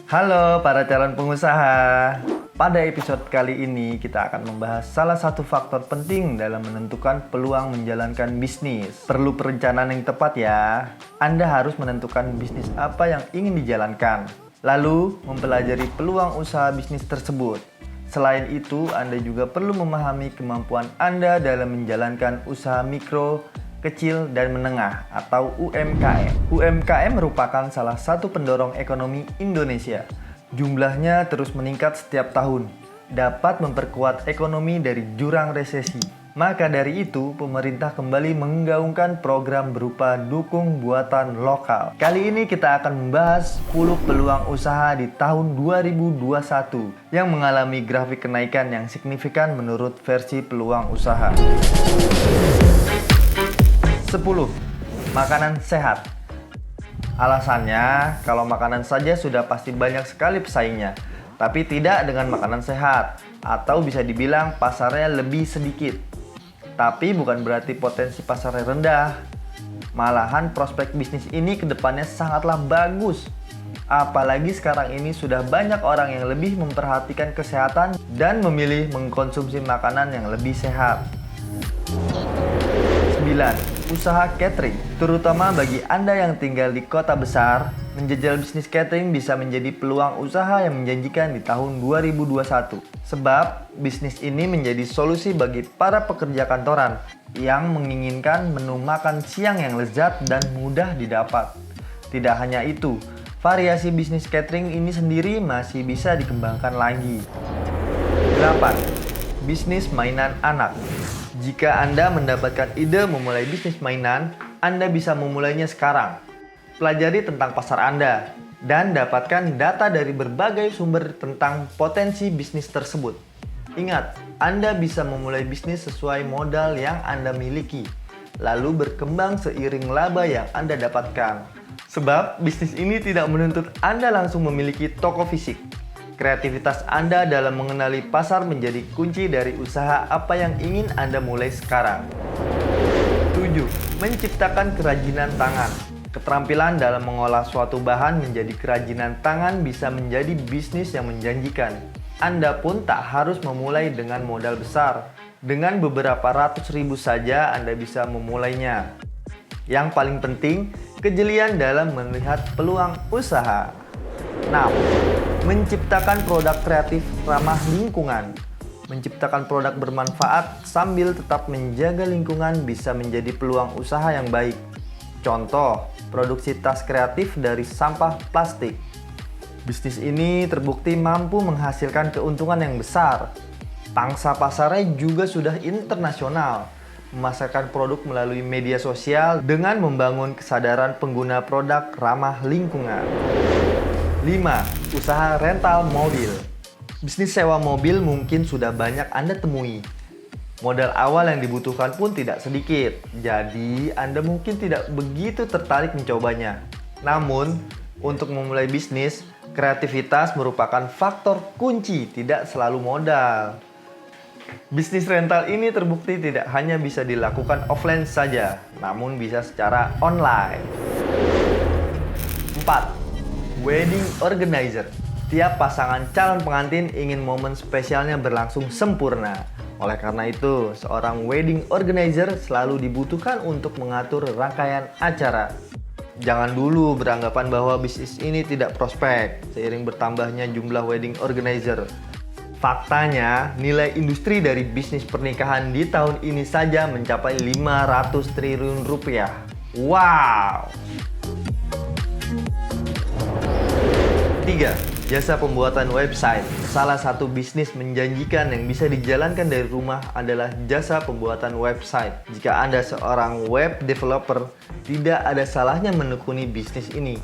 Halo para calon pengusaha. Pada episode kali ini kita akan membahas salah satu faktor penting dalam menentukan peluang menjalankan bisnis. Perlu perencanaan yang tepat ya. Anda harus menentukan bisnis apa yang ingin dijalankan, lalu mempelajari peluang usaha bisnis tersebut. Selain itu, Anda juga perlu memahami kemampuan Anda dalam menjalankan usaha mikro, kecil, dan menengah atau UMKM. UMKM merupakan salah satu pendorong ekonomi Indonesia. Jumlahnya terus meningkat setiap tahun, dapat memperkuat ekonomi dari jurang resesi. Maka dari itu, pemerintah kembali menggaungkan program berupa dukung buatan lokal. Kali ini kita akan membahas 10 peluang usaha di tahun 2021 yang mengalami grafik kenaikan yang signifikan menurut versi peluang usaha. 10. Makanan sehat. Alasannya, kalau makanan saja sudah pasti banyak sekali pesaingnya, tapi tidak dengan makanan sehat, atau bisa dibilang pasarnya lebih sedikit. Tapi bukan berarti potensi pasarnya rendah. Malahan prospek bisnis ini kedepannya sangatlah bagus. Apalagi sekarang ini sudah banyak orang yang lebih memperhatikan kesehatan dan memilih mengkonsumsi makanan yang lebih sehat. 9. Usaha catering. Terutama bagi Anda yang tinggal di kota besar, menjajal bisnis catering bisa menjadi peluang usaha yang menjanjikan di tahun 2021. Sebab bisnis ini menjadi solusi bagi para pekerja kantoran yang menginginkan menu makan siang yang lezat dan mudah didapat. Tidak hanya itu, variasi bisnis catering ini sendiri masih bisa dikembangkan lagi. 8. Bisnis mainan anak. Jika Anda mendapatkan ide memulai bisnis mainan, Anda bisa memulainya sekarang. Pelajari tentang pasar Anda dan dapatkan data dari berbagai sumber tentang potensi bisnis tersebut. Ingat, Anda bisa memulai bisnis sesuai modal yang Anda miliki, lalu berkembang seiring laba yang Anda dapatkan. Sebab bisnis ini tidak menuntut Anda langsung memiliki toko fisik. Kreativitas Anda dalam mengenali pasar menjadi kunci dari usaha apa yang ingin Anda mulai sekarang. 7. Menciptakan kerajinan tangan. Keterampilan dalam mengolah suatu bahan menjadi kerajinan tangan bisa menjadi bisnis yang menjanjikan. Anda pun tak harus memulai dengan modal besar. Dengan beberapa ratus ribu saja Anda bisa memulainya. Yang paling penting, kejelian dalam melihat peluang usaha. 6. Menciptakan produk kreatif ramah lingkungan. Menciptakan produk bermanfaat sambil tetap menjaga lingkungan bisa menjadi peluang usaha yang baik. Contoh, produksi tas kreatif dari sampah plastik. Bisnis ini terbukti mampu menghasilkan keuntungan yang besar. Pangsa pasarnya juga sudah internasional. Memasarkan produk melalui media sosial dengan membangun kesadaran pengguna produk ramah lingkungan. 5. Usaha rental mobil. Bisnis sewa mobil mungkin sudah banyak Anda temui. Modal awal yang dibutuhkan pun tidak sedikit, jadi Anda mungkin tidak begitu tertarik mencobanya. Namun, untuk memulai bisnis, kreativitas merupakan faktor kunci, tidak selalu modal. Bisnis rental ini terbukti tidak hanya bisa dilakukan offline saja, namun bisa secara online. 4. Wedding organizer. Tiap pasangan calon pengantin ingin momen spesialnya berlangsung sempurna. Oleh karena itu, seorang wedding organizer selalu dibutuhkan untuk mengatur rangkaian acara. Jangan dulu beranggapan bahwa bisnis ini tidak prospek seiring bertambahnya jumlah wedding organizer. Faktanya, nilai industri dari bisnis pernikahan di tahun ini saja mencapai 500 triliun rupiah. Wow! 3. Jasa pembuatan website. Salah satu bisnis menjanjikan yang bisa dijalankan dari rumah adalah jasa pembuatan website. Jika Anda seorang web developer, tidak ada salahnya menekuni bisnis ini.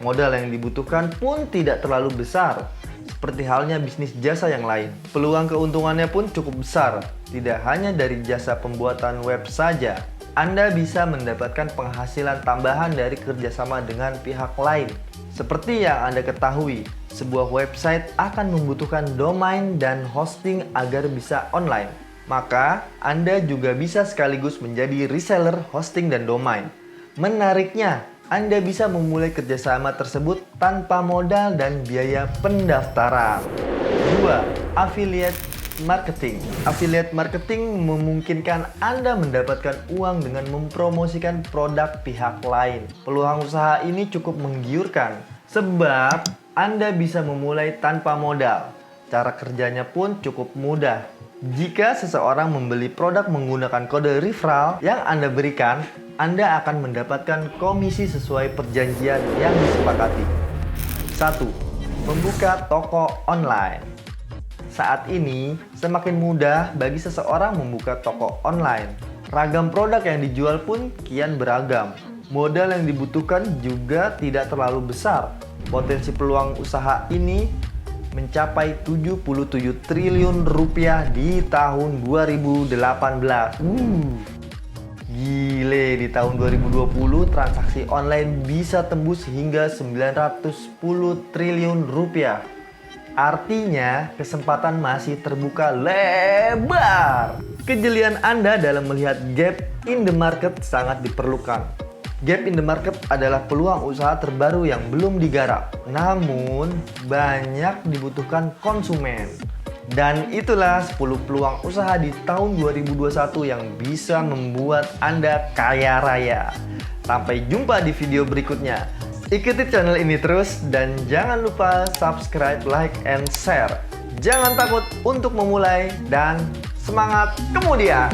Modal yang dibutuhkan pun tidak terlalu besar, seperti halnya bisnis jasa yang lain. Peluang keuntungannya pun cukup besar, tidak hanya dari jasa pembuatan web saja. Anda bisa mendapatkan penghasilan tambahan dari kerjasama dengan pihak lain. Seperti yang Anda ketahui, sebuah website akan membutuhkan domain dan hosting agar bisa online. Maka, Anda juga bisa sekaligus menjadi reseller hosting dan domain. Menariknya, Anda bisa memulai kerjasama tersebut tanpa modal dan biaya pendaftaran. 2. Affiliate marketing. Affiliate marketing memungkinkan Anda mendapatkan uang dengan mempromosikan produk pihak lain. Peluang usaha ini cukup menggiurkan, sebab Anda bisa memulai tanpa modal. Cara kerjanya pun cukup mudah. Jika seseorang membeli produk menggunakan kode referral yang Anda berikan, Anda akan mendapatkan komisi sesuai perjanjian yang disepakati. 1. Membuka toko online. Saat ini, semakin mudah bagi seseorang membuka toko online. Ragam produk yang dijual pun kian beragam. Modal yang dibutuhkan juga tidak terlalu besar. Potensi peluang usaha ini mencapai 77 triliun rupiah di tahun 2018. Gile, di tahun 2020 transaksi online bisa tembus hingga 910 triliun rupiah. Artinya, kesempatan masih terbuka lebar. Kejelian Anda dalam melihat gap in the market sangat diperlukan. Gap in the market adalah peluang usaha terbaru yang belum digarap, namun banyak dibutuhkan konsumen. Dan itulah 10 peluang usaha di tahun 2021 yang bisa membuat Anda kaya raya. Sampai jumpa di video berikutnya. Ikuti channel ini terus dan jangan lupa subscribe, like, and share. Jangan takut untuk memulai dan semangat kemudian.